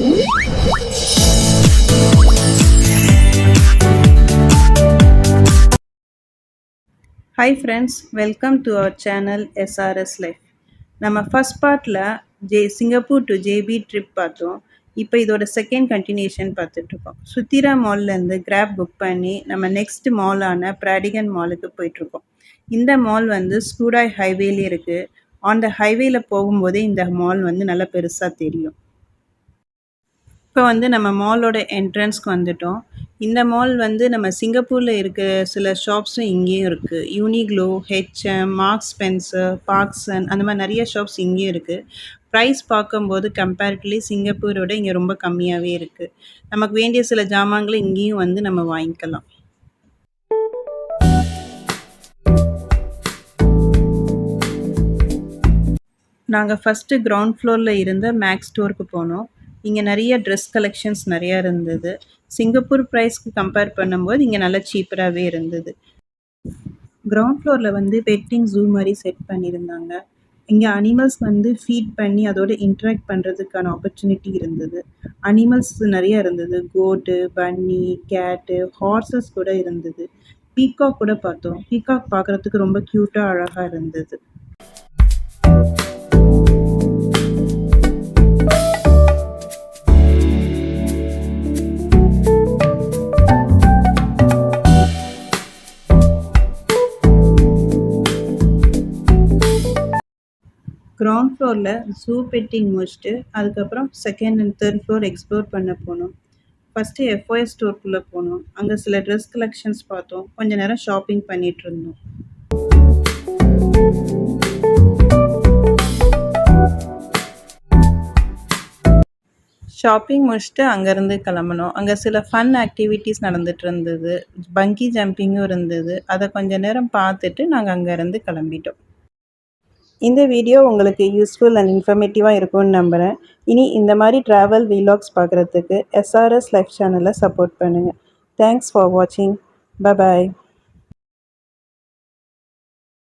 Hi friends, welcome to our channel SRS Life. நம்ம first பார்ட்டில் Singapore to JP trip பார்த்தோம். இப்போ இதோட செகண்ட் கண்டினியூஷன் பார்த்துட்ருக்கோம். சுத்திரா மால்லேருந்து கிராப் புக் பண்ணி நம்ம நெக்ஸ்ட் மாலான பிராடிகன் மாலுக்கு போயிட்டுருக்கோம். இந்த மால் வந்து ஸ்கூடாய் ஹைவேலே இருக்குது. அந்த ஹைவேல போகும்போதே இந்த மால் வந்து நல்லா பெருசாக தெரியும். இப்போ வந்து நம்ம மாலோட என்ட்ரன்ஸ்க்கு வந்துட்டோம். இந்த மால் வந்து நம்ம சிங்கப்பூரில் இருக்க சில ஷாப்ஸும் இங்கேயும் இருக்குது. யூனிக்ளோ, ஹெச்எம், மார்க்ஸ் ஸ்பென்சர், பார்க்சன் அந்த மாதிரி நிறைய ஷாப்ஸ் இங்கேயும் இருக்குது. ப்ரைஸ் பார்க்கும்போது கம்பேரிட்டிவ்லி சிங்கப்பூரோட இங்கே ரொம்ப கம்மியாகவே இருக்குது. நமக்கு வேண்டிய சில ஜாமான்களை இங்கேயும் வந்து நம்ம வாங்கிக்கலாம். நாங்கள் ஃபஸ்ட்டு கிரவுண்ட் ஃப்ளோரில் இருந்த மேக்ஸ் ஸ்டோருக்கு போனோம். இங்கே நிறைய ட்ரெஸ் கலெக்ஷன்ஸ் நிறையா இருந்தது. சிங்கப்பூர் ப்ரைஸ்க்கு கம்பேர் பண்ணும்போது இங்கே நல்லா சீப்பராகவே இருந்தது. கிரவுண்ட் ஃப்ளோரில் வந்து பெட்டிங் ஜூ மாதிரி செட் பண்ணியிருந்தாங்க. இங்கே அனிமல்ஸ் வந்து ஃபீட் பண்ணி அதோட இன்ட்ராக்ட் பண்ணுறதுக்கான ஆப்பர்ச்சுனிட்டி இருந்தது. அனிமல்ஸ் நிறையா இருந்தது. கோட்டு, பன்னி, கேட்டு, ஹார்சஸ் கூட இருந்தது. பீகாக் கூட பார்த்தோம். பீகாக் பார்க்குறதுக்கு ரொம்ப க்யூட்டாக அழகாக இருந்தது. கிரவுண்ட் ஃப்ளோரில் ஜூ பெட்டிங் முடிச்சுட்டு அதுக்கப்புறம் second and third floor explore பண்ண போனோம். ஃபஸ்ட்டு எஃப்ஒஎஸ் ஸ்டோருக்குள்ளே போனோம். அங்கே சில ட்ரெஸ் கலெக்ஷன்ஸ் பார்த்தோம். கொஞ்ச நேரம் ஷாப்பிங் பண்ணிகிட்டு இருந்தோம். ஷாப்பிங் முடிச்சுட்டு அங்கேருந்து கிளம்புனோம். அங்கே சில ஃபன் ஆக்டிவிட்டீஸ் நடந்துகிட்டு இருந்தது. பங்கி ஜம்பிங்கும் இருந்தது. அதை கொஞ்ச நேரம் பார்த்துட்டு நாங்கள் அங்கேருந்து கிளம்பிட்டோம். இந்த வீடியோ உங்களுக்கு யூஸ்ஃபுல் அண்ட் இன்ஃபர்மேட்டிவாக இருக்கும்னு நம்புகிறேன். இனி இந்த மாதிரி ட்ராவல் வீலாக்ஸ் பார்க்குறதுக்கு SRS லைஃப் சேனலை சப்போர்ட் பண்ணுங்கள். தேங்க்ஸ் ஃபார் வாட்சிங். பை.